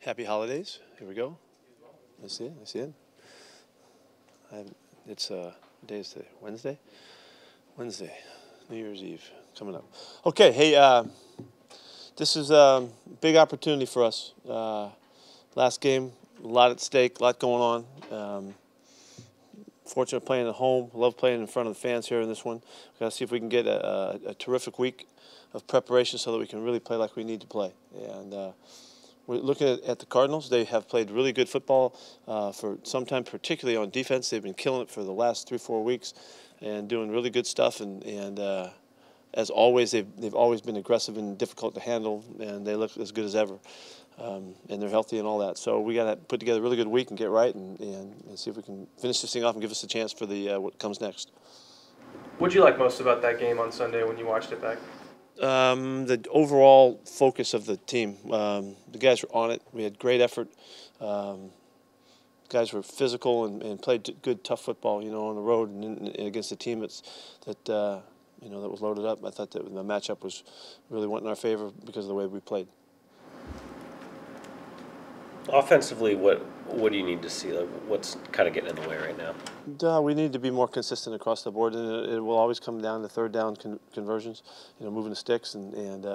Happy holidays. Here we go. I see it. I see it. It's what day is today? Wednesday. Wednesday, New Year's Eve coming up. Okay. Hey, this is a big opportunity for us. Last game, a lot at stake, a lot going on. Fortunate playing at home. Love playing in front of the fans here in this one. We've got to see if we can get a terrific week of preparation so that we can really play like we need to play. And we're looking at the Cardinals. They have played really good football for some time, particularly on defense. They've been killing it for the last 3-4 weeks and doing really good stuff. And as always, they've always been aggressive and difficult to handle, and they look as good as ever. And they're healthy and all that. So we got to put together a really good week and get right and see if we can finish this thing off and give us a chance for the what comes next. What did you like most about that game on Sunday when you watched it back? The overall focus of the team. The guys were on it. We had great effort. Guys were physical and played good, tough football, on the road and against a team that was loaded up. I thought that the matchup was really went in our favor because of the way we played. Offensively, what do you need to see? Like, what's kind of getting in the way right now? We need to be more consistent across the board, and it will always come down to third down conversions, moving the sticks. And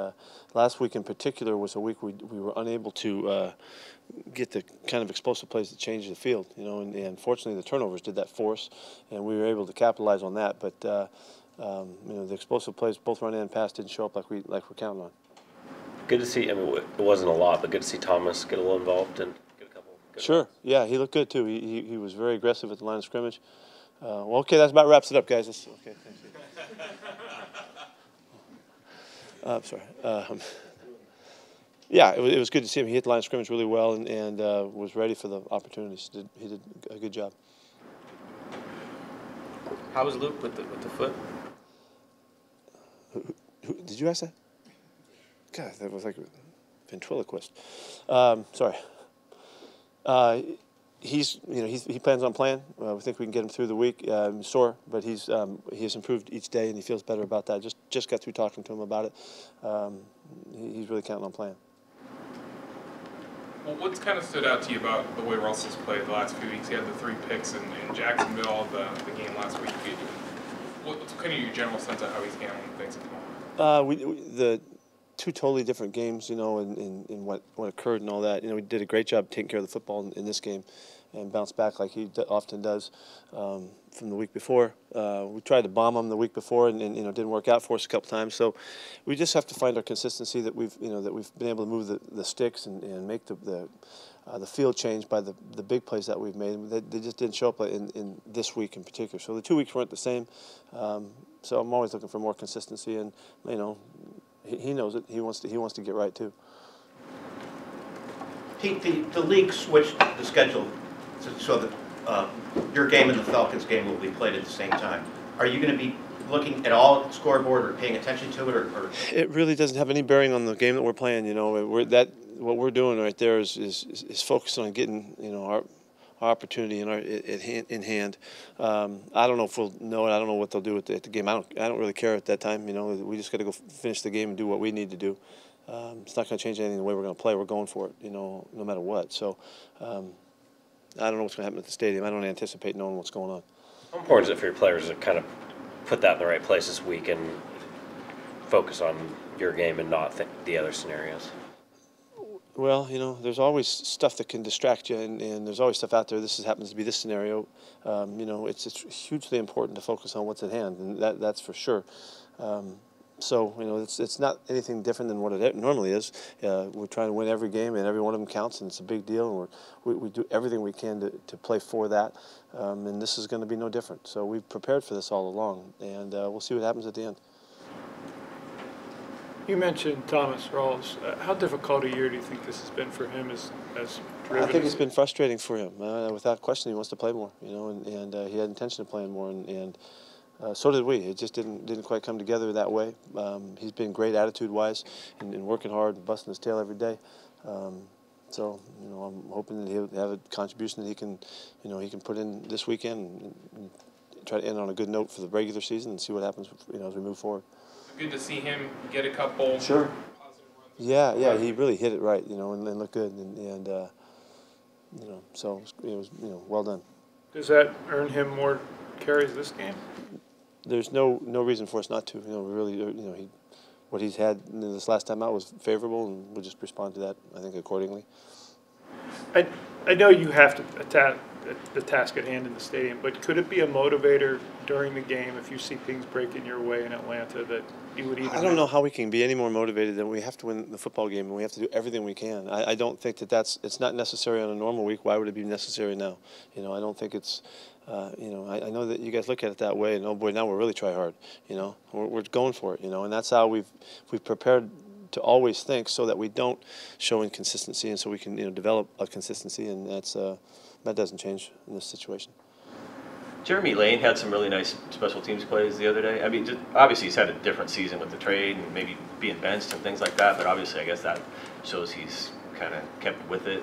last week in particular was a week we were unable to get the kind of explosive plays that changed the field. And fortunately the turnovers did that for us, and we were able to capitalize on that. But the explosive plays, both run and pass, didn't show up like we're counting on. Good to see. I mean, it wasn't a lot, but good to see Thomas get a little involved and get a couple. Sure. Yeah, he looked good too. He was very aggressive at the line of scrimmage. Well, okay, that about wraps it up, guys. Okay, thanks. Sorry. Yeah, it was good to see him. He hit the line of scrimmage really well and was ready for the opportunities. He did a good job. How was Luke with the foot? Who, did you ask that? God, that was like a ventriloquist. Sorry. He plans on playing. We think we can get him through the week. Sore, but he has improved each day, and he feels better about that. Just got through talking to him about it. He's really counting on playing. Well, what's kind of stood out to you about the way Russell's played the last few weeks? He had the 3 picks in Jacksonville, the game last week. What's kind of your general sense of how he's handling things at the moment? The 2 totally different games, in what occurred and all that. We did a great job taking care of the football in this game and bounced back like he often does from the week before. We tried to bomb him the week before and didn't work out for us a couple times. So we just have to find our consistency that we've been able to move the sticks and make the field change by the big plays that we've made. They just didn't show up in this week in particular. So the 2 weeks weren't the same. So I'm always looking for more consistency, and he knows it. He wants to get right too. Pete, the league switched the schedule so that your game and the Falcons game will be played at the same time. Are you going to be looking at all at the scoreboard or paying attention to it, or? It really doesn't have any bearing on the game that we're playing. What we're doing right there is focusing on getting our opportunity in hand. I don't know if we'll know it. I don't know what they'll do at the game. I don't really care at that time. We just got to go finish the game and do what we need to do. It's not going to change anything the way we're going to play. We're going for it, no matter what. So I don't know what's going to happen at the stadium. I don't anticipate knowing what's going on. How important is it for your players to kind of put that in the right place this week and focus on your game and not the other scenarios? Well, there's always stuff that can distract you, and there's always stuff out there. This happens to be this scenario. It's hugely important to focus on what's at hand, and that's for sure. So it's not anything different than what it normally is. We're trying to win every game, and every one of them counts, and it's a big deal. And we do everything we can to play for that, and this is going to be no different. So we've prepared for this all along, and we'll see what happens at the end. You mentioned Thomas Rawls. How difficult a year do you think this has been for him as driven? I think it's been frustrating for him. Without question, he wants to play more, and he had intention of playing more, and so did we. It just didn't quite come together that way. He's been great attitude-wise and working hard and busting his tail every day. So I'm hoping that he'll have a contribution that he can put in this weekend and try to end on a good note for the regular season and see what happens as we move forward. Good to see him get a couple sure. positive runs Yeah, he really hit it right, and looked good, and so it was well done. Does that earn him more carries this game? There's no reason for us not to. We really, what he's had this last time out was favorable, and we'll just respond to that, I think, accordingly. I know you have to attack the task at hand in the stadium, but could it be a motivator during the game if you see things breaking your way in Atlanta that you would even? I don't know how we can be any more motivated than we have to win the football game, and we have to do everything we can. I don't think it's not necessary on a normal week. Why would it be necessary now? I don't think it's. I know that you guys look at it that way, and oh boy, now we're really try hard. We're going for it. And that's how we've prepared to always think, so that we don't show inconsistency, and so we can develop a consistency, and that doesn't change in this situation. Jeremy Lane had some really nice special teams plays the other day. I mean, obviously he's had a different season with the trade and maybe being benched and things like that, but obviously I guess that shows he's kind of kept with it.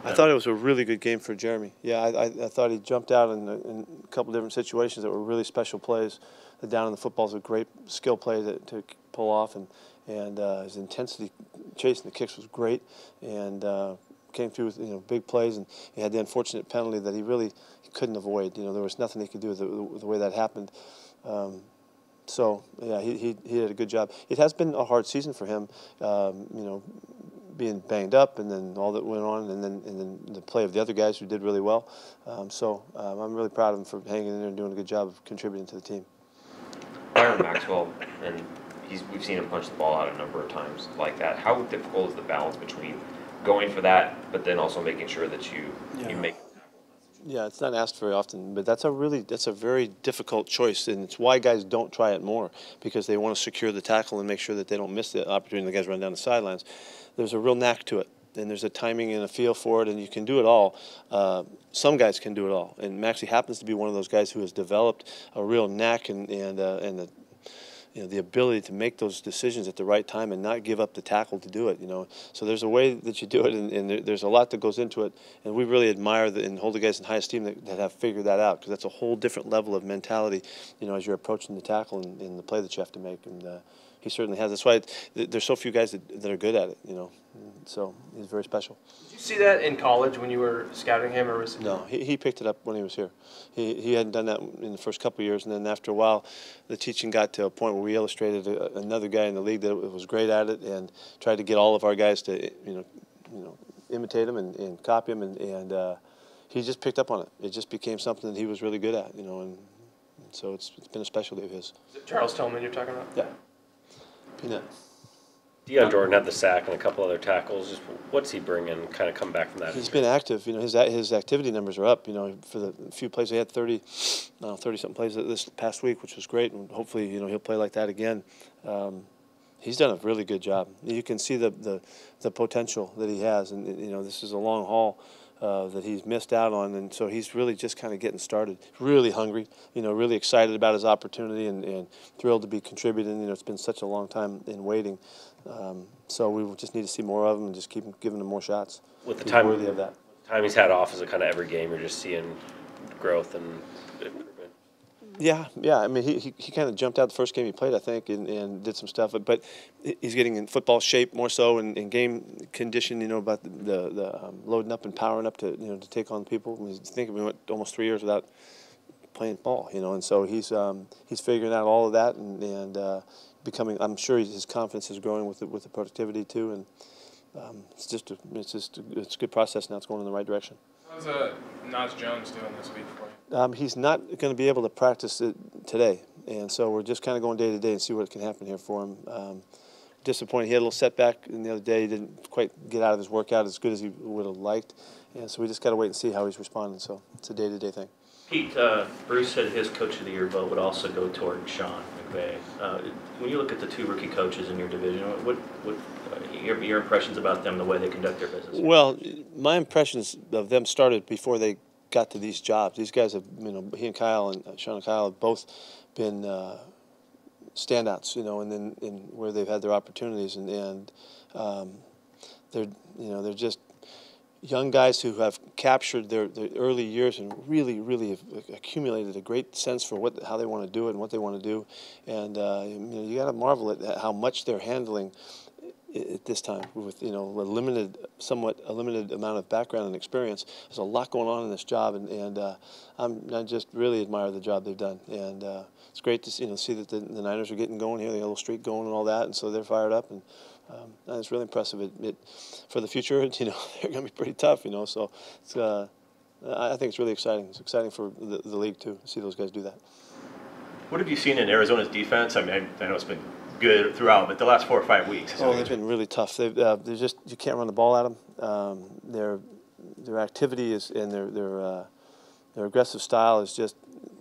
I thought it was a really good game for Jeremy. Yeah, I thought he jumped out in a couple different situations that were really special plays. The down in the football is a great skill play to pull off, and his intensity chasing the kicks was great, and came through with big plays, and he had the unfortunate penalty that he couldn't avoid. There was nothing he could do with the way that happened. So yeah, he did a good job. It has been a hard season for him, being banged up, and then all that went on, and then the play of the other guys who did really well. I'm really proud of him for hanging in there and doing a good job of contributing to the team. Byron Maxwell, and we've seen him punch the ball out a number of times like that. How difficult is the balance between going for that, but then also making sure that you make? Yeah, it's not asked very often, but that's a very difficult choice, and it's why guys don't try it more, because they want to secure the tackle and make sure that they don't miss the opportunity. The guys run down the sidelines. There's a real knack to it, and there's a timing and a feel for it, and you can do it all. Some guys can do it all, and Maxie happens to be one of those guys who has developed a real knack and the ability to make those decisions at the right time and not give up the tackle to do it. So there's a way that you do it, and there's a lot that goes into it, and we really admire and hold the guys in high esteem that have figured that out, because that's a whole different level of mentality, as you're approaching the tackle and the play that you have to make, and he certainly has. That's why there's so few guys that are good at it. So he's very special. Did you see that in college when you were scouting him, or was it? No, he picked it up when he was here. He hadn't done that in the first couple of years, and then after a while, the teaching got to a point where we illustrated another guy in the league that was great at it, and tried to get all of our guys to imitate him and copy him, and he just picked up on it. It just became something that he was really good at, and so it's been a specialty of his. Is it Charles Tillman you're talking about? Yeah. Peanut. Deion Jordan had the sack and a couple other tackles. Just what's he bringing? Kind of come back from that. He's been active. His activity numbers are up. For the few plays he had, 30-something plays this past week, which was great. And hopefully, he'll play like that again. He's done a really good job. You can see the potential that he has, and this is a long haul that he's missed out on, and so he's really just kind of getting started. Really hungry, really excited about his opportunity, and thrilled to be contributing. It's been such a long time in waiting, so we just need to see more of him and just keep giving him more shots. With the time worthy of that. Time he's had off, is it kind of every game you're just seeing growth and improvement? Yeah. I mean, he kind of jumped out the first game he played, I think, and did some stuff. But he's getting in football shape more so, in game condition. About the loading up and powering up to to take on people. I think we went almost 3 years without playing ball. And so he's figuring out all of that and becoming. I'm sure his confidence is growing with the productivity too, and it's a good process now. It's going in the right direction. How's Naj Jones doing this week for you? He's not going to be able to practice it today, and so we're just kind of going day to day and see what can happen here for him. Disappointed. He had a little setback the other day. He didn't quite get out of his workout as good as he would have liked, and so we just got to wait and see how he's responding. So it's a day-to-day thing. Pete, Bruce said his Coach of the Year vote would also go toward Sean McVay. When you look at the two rookie coaches in your division, what your impressions about them, the way they conduct their business? Well, my impressions of them started before they got to these jobs. These guys have, he and Kyle and Sean and Kyle have both been standouts, and then in where they've had their opportunities, and they're just young guys who have captured their early years and really have accumulated a great sense for how they want to do it and what they want to do, and you got to marvel at how much they're handling at this time with somewhat a limited amount of background and experience. There's a lot going on in this job, and I just really admire the job they've done, and it's great to see that the Niners are getting going here. They got a little streak going and all that, and so they're fired up, and it's really impressive. For the future, they're going to be pretty tough, so it's. I think it's really exciting. It's exciting for the league too to see those guys do that. What have you seen in Arizona's defense? I mean, I know it's been good throughout, but the last 4 or 5 weeks. They've been really tough. They're just, you can't run the ball at them. Their activity is, and their aggressive style is just,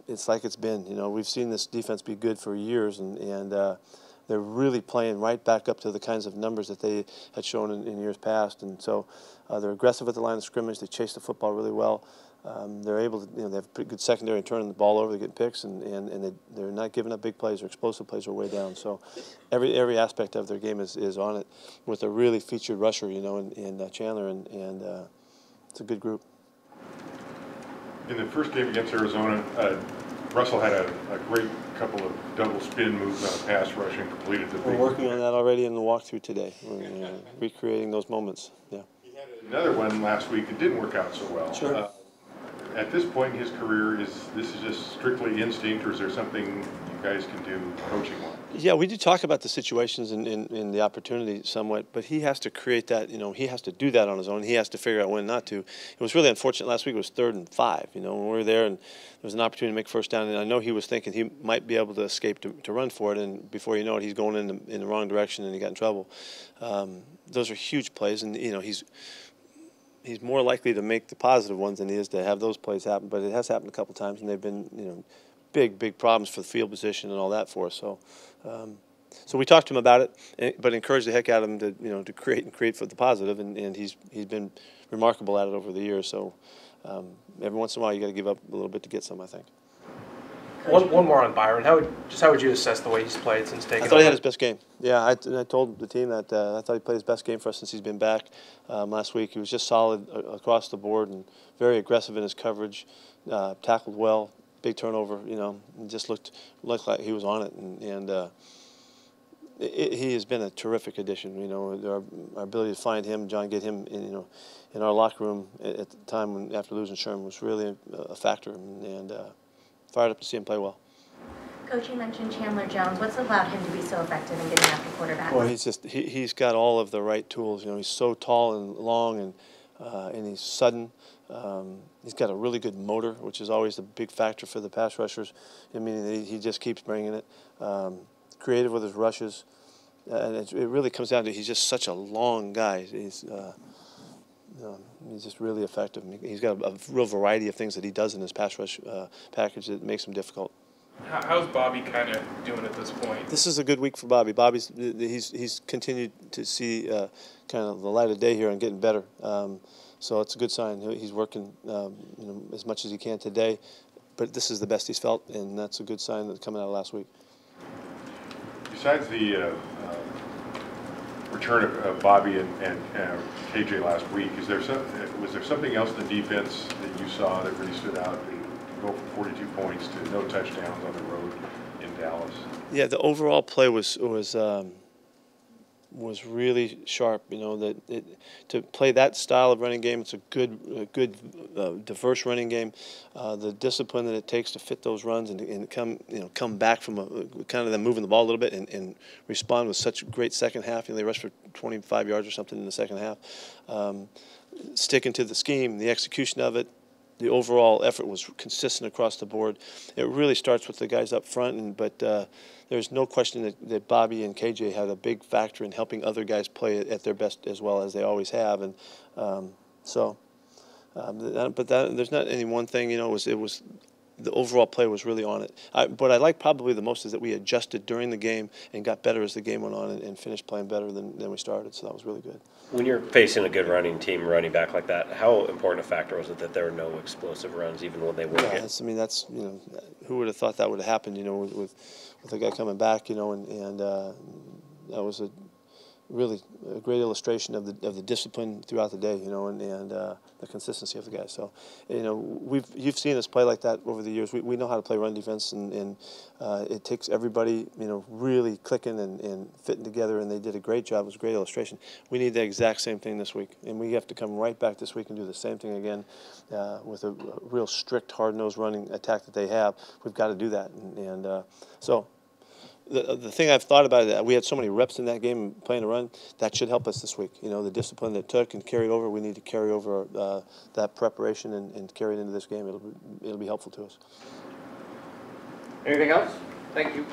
it's like it's been. We've seen this defense be good for years, and they're really playing right back up to the kinds of numbers that they had shown in years past. And so they're aggressive at the line of scrimmage. They chase the football really well. They're able to, they have a pretty good secondary in turning the ball over. They get picks, and they're not giving up big plays or explosive plays are way down. So every aspect of their game is on it with a really featured rusher, in Chandler, and it's a good group. In the first game against Arizona, Russell had a great couple of double spin moves on a pass rush and completed the big. We're working on that already in the walkthrough today. We're recreating those moments. Yeah. He had another one last week that didn't work out so well. Sure. At this point in his career, is this just strictly instinct, or is there something you guys can do coaching-wise? Yeah, we do talk about the situations and the opportunity somewhat, but he has to create that. He has to do that on his own. He has to figure out when not to. It was really unfortunate last week. It was 3rd and 5. When we were there and there was an opportunity to make first down, and I know he was thinking he might be able to escape to run for it, and before you know it, he's going in the wrong direction and he got in trouble. Those are huge plays, and he's more likely to make the positive ones than he is to have those plays happen. But it has happened a couple times, and they've been, big problems for the field position and all that for us. So we talked to him about it, but encouraged the heck out of him to to create for the positive, and he's been remarkable at it over the years. So every once in a while, you got to give up a little bit to get some, I think. One more on Byron. How would you assess the way he's played since taking over? I thought he had his best game. Yeah, I told the team that I thought he played his best game for us since he's been back last week. He was just solid across the board and very aggressive in his coverage, tackled well, big turnover, and just looked like he was on it. And he has been a terrific addition. Our ability to find him, John, get him in our locker room at the time after losing Sherman was really a factor, and fired up to see him play well. Coach, you mentioned Chandler Jones. What's allowed him to be so effective in getting after quarterbacks? Well, he's got all of the right tools. He's so tall and long, and he's sudden. He's got a really good motor, which is always a big factor for the pass rushers. He just keeps bringing it. Creative with his rushes, and it really comes down to he's just such a long guy. He's just really effective. He's got a real variety of things that he does in his pass rush package that makes him difficult. How's Bobby kind of doing at this point? This is a good week for Bobby. He's continued to see kind of the light of day here and getting better. So it's a good sign. He's working as much as he can today, but this is the best he's felt, and that's a good sign that's coming out of last week. Besides the return of Bobby and KJ last week, was there something else in the defense that you saw that really stood out? Go from 42 points to no touchdowns on the road in Dallas. Yeah, the overall play was really sharp. To play that style of running game, it's a good, diverse running game. The discipline that it takes to fit those runs and come back from kind of them moving the ball a little bit and respond with such a great second half. They rushed for 25 yards or something in the second half. Sticking to the scheme, the execution of it. The overall effort was consistent across the board. It really starts with the guys up front, but there's no question that Bobby and KJ had a big factor in helping other guys play at their best as well as they always have. And there's not any one thing. It was the overall play was really on it. What I like probably the most is that we adjusted during the game and got better as the game went on and finished playing better than we started. So that was really good. When you're facing a good running team, running back like that, how important a factor was it that there were no explosive runs, even when they were? Yeah, that's who would have thought that would have happened? With the guy coming back, and that was really a great illustration of the discipline throughout the day, you know, and the consistency of the guys. So, you know, you've seen us play like that over the years. We know how to play run defense, and it takes everybody, you know, really clicking and fitting together, and they did a great job. It was a great illustration. We need the exact same thing this week, and we have to come right back this week and do the same thing again with a real strict, hard-nosed running attack that they have. We've got to do that, and so. The thing I've thought about it, we had so many reps in that game playing a run, that should help us this week. You know, the discipline that took and carried over, we need to carry over that preparation and carry it into this game. It'll be helpful to us. Anything else? Thank you.